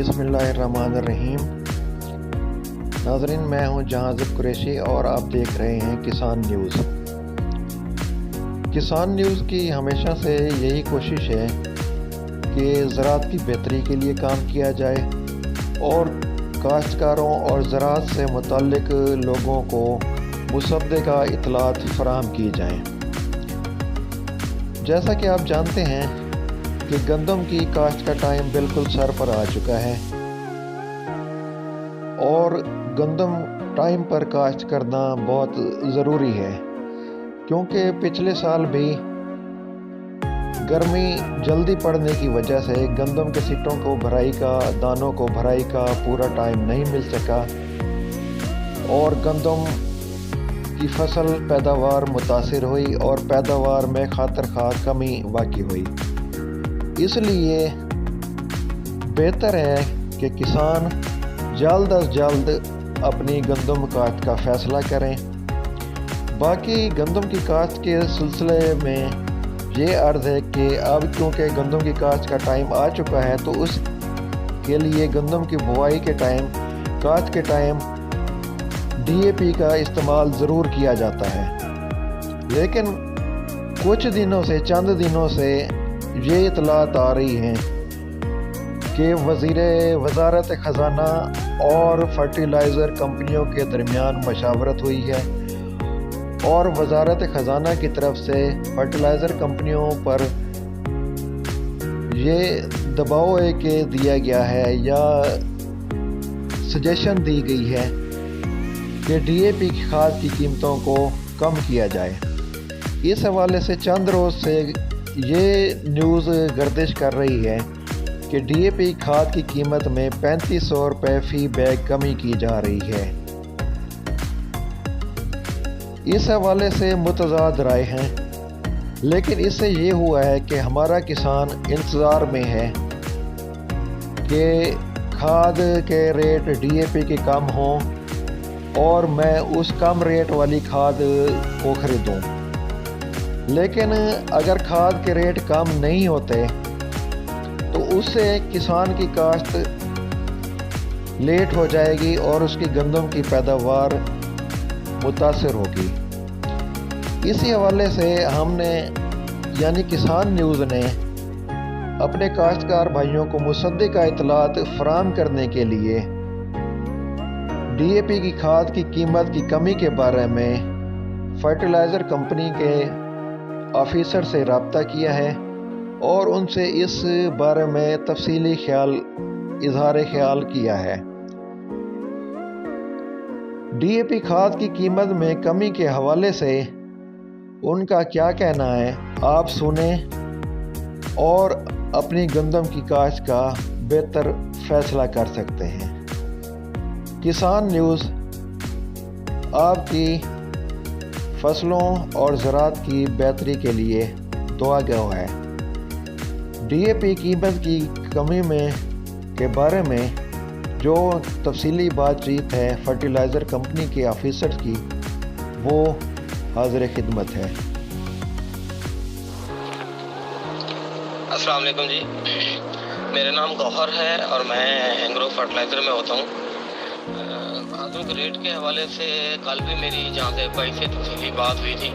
बिस्मिल्लाहिर्रहमानिर्रहीम। नाज़रीन, मैं हूं जहांज़िब कुरैशी और आप देख रहे हैं किसान न्यूज़। किसान न्यूज़ की हमेशा से यही कोशिश है कि ज़राअत की बेहतरी के लिए काम किया जाए और काश्तकारों और ज़राअत से मुतल्लिक़ लोगों को मुसद्दक़ा इत्तलात फराहम की जाएँ। जैसा कि आप जानते हैं कि गंदम की काश्त का टाइम बिल्कुल सर पर आ चुका है और गंदम टाइम पर काश्त करना बहुत ज़रूरी है, क्योंकि पिछले साल भी गर्मी जल्दी पड़ने की वजह से गंदम के सिट्टों को भराई का, दानों को भराई का पूरा टाइम नहीं मिल सका और गंदम की फसल पैदावार मुतासिर हुई और पैदावार में खातर कमी वाक़ई हुई। इसलिए बेहतर है कि किसान जल्द अज जल्द अपनी गंदम काश्त का फ़ैसला करें। बाकी गंदम की काश्त के सिलसिले में ये अर्ज़ है कि अब क्योंकि गंदम की काश्त का टाइम आ चुका है तो उसके लिए गंदम की बुआई के टाइम, काश्त के टाइम DAP का इस्तेमाल ज़रूर किया जाता है। लेकिन कुछ दिनों से, चंद दिनों से ये इत्तलात आ रही हैं कि वज़ारत ख़ज़ाना और फर्टिलाइज़र कंपनियों के दरमियान मशावरत हुई है और वज़ारत ख़ज़ाना की तरफ से फर्टिलाइज़र कंपनियों पर ये दबाव के दिया गया है या सजेशन दी गई है कि DAP की खाद की कीमतों को कम किया जाए। इस हवाले से चंद रोज़ से ये न्यूज़ गर्दिश कर रही है कि DAP खाद की कीमत में 3500 रुपये फ़ी बैग कमी की जा रही है। इस हवाले से मुतज़ाद राय हैं, लेकिन इससे ये हुआ है कि हमारा किसान इंतज़ार में है कि खाद के रेट DAP के कम हों और मैं उस कम रेट वाली खाद को ख़रीदूँ। लेकिन अगर खाद के रेट कम नहीं होते तो उससे किसान की काश्त लेट हो जाएगी और उसकी गंदम की पैदावार मुतासिर होगी। इसी हवाले से हमने यानी किसान न्यूज़ ने अपने काश्तकार भाइयों को मुसद्दक़ा इत्तलात फराहम करने के लिए DAP की खाद की कीमत की कमी के बारे में फर्टिलाइज़र कंपनी के ऑफिसर से रब्ता किया है और उनसे इस बारे में तफसीली इजहार ख्याल किया है। DAP खाद की कीमत में कमी के हवाले से उनका क्या कहना है, आप सुने और अपनी गंदम की काश्त का बेहतर फैसला कर सकते हैं। किसान न्यूज़ आपकी फसलों और ज़राअत की बेहतरी के लिए दुआगो है। DAP कीमत की कमी के बारे में जो तफसीली बातचीत है फर्टिलाइज़र कंपनी के ऑफिसर की, वो हाज़िर खिदमत है। अस्सलाम वालेकुम जी, मेरा नाम गौहर है और मैं एंग्रो फर्टिलाइज़र में होता हूँ। खादों के रेट के हवाले से कल भी मेरी जहाँ से भाई से तफसीली बात हुई थी,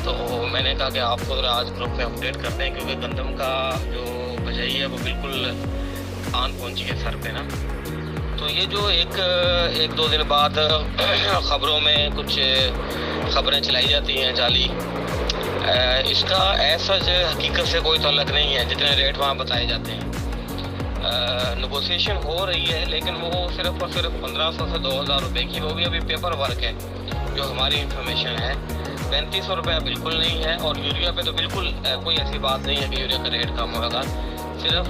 तो मैंने कहा कि आपको ज़रा आज ग्रुप में अपडेट करते हैं, क्योंकि गंदम का जो बजाई है वो बिल्कुल आन पहुँची है सर पे ना। तो ये जो एक दो दिन बाद ख़बरों में कुछ ख़बरें चलाई जाती हैं जाली, इसका ऐसा हकीकत से कोई ताल्लुक़ नहीं है। जितने रेट वहाँ बताए जाते हैं, नेगोशिएशन हो रही है, लेकिन वो सिर्फ और सिर्फ 1500 से 2000 रुपये की, वो भी अभी पेपर वर्क है। जो हमारी इंफॉर्मेशन है 3500 रुपये बिल्कुल नहीं है। और यूरिया पे तो बिल्कुल कोई ऐसी बात नहीं है कि यूरिया का रेट कम होगा। सिर्फ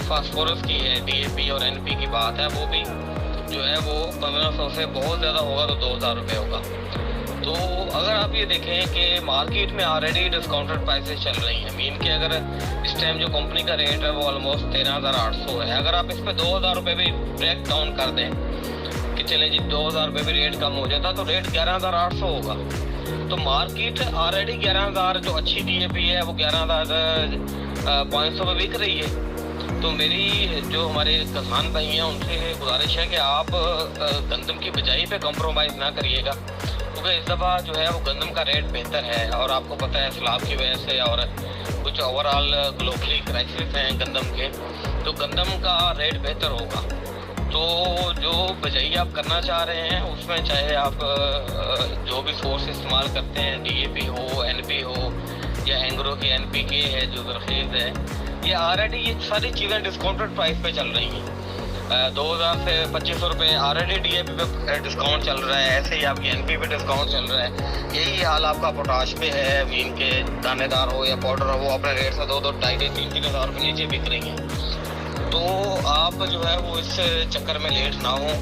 फास्फोरस की है, DAP और NP की बात है, वो भी जो है वो 1500 से बहुत ज़्यादा होगा तो 2000 रुपये होगा। तो अगर आप ये देखें कि मार्केट में ऑलरेडी डिस्काउंटेड प्राइसेस चल रही हैं, मीन के अगर इस टाइम जो कंपनी का रेट है वो ऑलमोस्ट 13,800 है। अगर आप इस पर 2000 रुपये भी ब्रेक डाउन कर दें कि चलें जी 2000 रुपये भी रेट कम हो जाता तो रेट 11,800 होगा। तो मार्केट ऑलरेडी 11,000 जो अच्छी DAP है वो 11,500 पे बिक रही है। تو میری جو ہمارے کسان بھائی ہیں ان سے گزارش ہے کہ آپ گندم کی بجائی پہ کمپرومائز نہ کریے گا، کیونکہ اس دفعہ جو ہے وہ گندم کا ریٹ بہتر ہے، اور آپ کو پتہ ہے سیلاب کی وجہ سے اور کچھ اوور آل گلوبلی کرائسس ہیں گندم کے، تو گندم کا ریٹ بہتر ہوگا۔ تو جو بجائی آپ کرنا چاہ رہے ہیں اس میں چاہے آپ جو بھی سورس استعمال کرتے ہیں، D A P who, N P ہو، یا اینگرو کی این پی کے ہے جو زرخیز ہے، یہ آلریڈی یہ ساری چیزیں ڈسکاؤنٹڈ پرائس پہ چل رہی ہیں۔ 2000 سے 2500 روپے آلریڈی ڈی اے پی پہ ڈسکاؤنٹ چل رہا ہے، ایسے ہی آپ کی این پی پہ ڈسکاؤنٹ چل رہا ہے۔ یہی حال آپ کا پوٹاش پہ ہے، مین کے دانے دار ہو یا پاؤڈر ہو، وہ اپنے ریٹ سے 2-2, 2.5, 3 ہزار کے نیچے بک رہی ہیں۔ تو آپ جو ہے وہ اس چکر میں لیٹ نہ ہوں،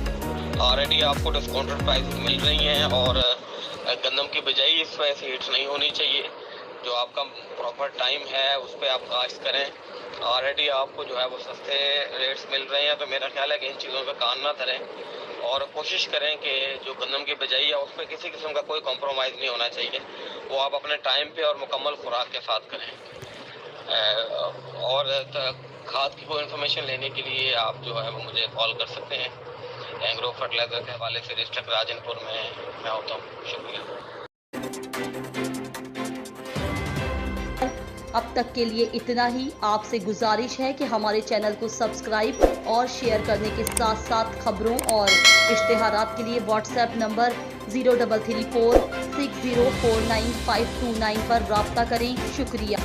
آلریڈی آپ کو ڈسکاؤنٹڈ پرائز مل رہی ہیں، اور گندم کی بجائی اس وجہ سے ہٹ نہیں ہونی چاہیے۔ جو آپ کا پراپر ٹائم ہے اس پہ آپ کاشت کریں، آلریڈی آپ کو جو ہے وہ سستے ریٹس مل رہے ہیں، تو میرا خیال ہے کہ ان چیزوں پہ کان نہ دھریں، اور کوشش کریں کہ جو گندم کی بجائی ہے اس پہ کسی قسم کا کوئی کمپرومائز نہیں ہونا چاہیے، وہ آپ اپنے ٹائم پہ اور مکمل خوراک کے ساتھ کریں۔ اور کھاد کی کوئی انفارمیشن لینے کے لیے آپ جو ہے وہ مجھے کال کر سکتے ہیں۔ اینگرو فرٹیلائزر کے حوالے سے ڈسٹرکٹ راجن پور میں ہوتا ہوں۔ شکریہ۔ اب تک کے لیے اتنا ہی۔ آپ سے گزارش ہے کہ ہمارے چینل کو سبسکرائب اور شیئر کرنے کے ساتھ ساتھ خبروں اور اشتہارات کے لیے واٹس ایپ نمبر 0334604959 پر رابطہ کریں۔ شکریہ۔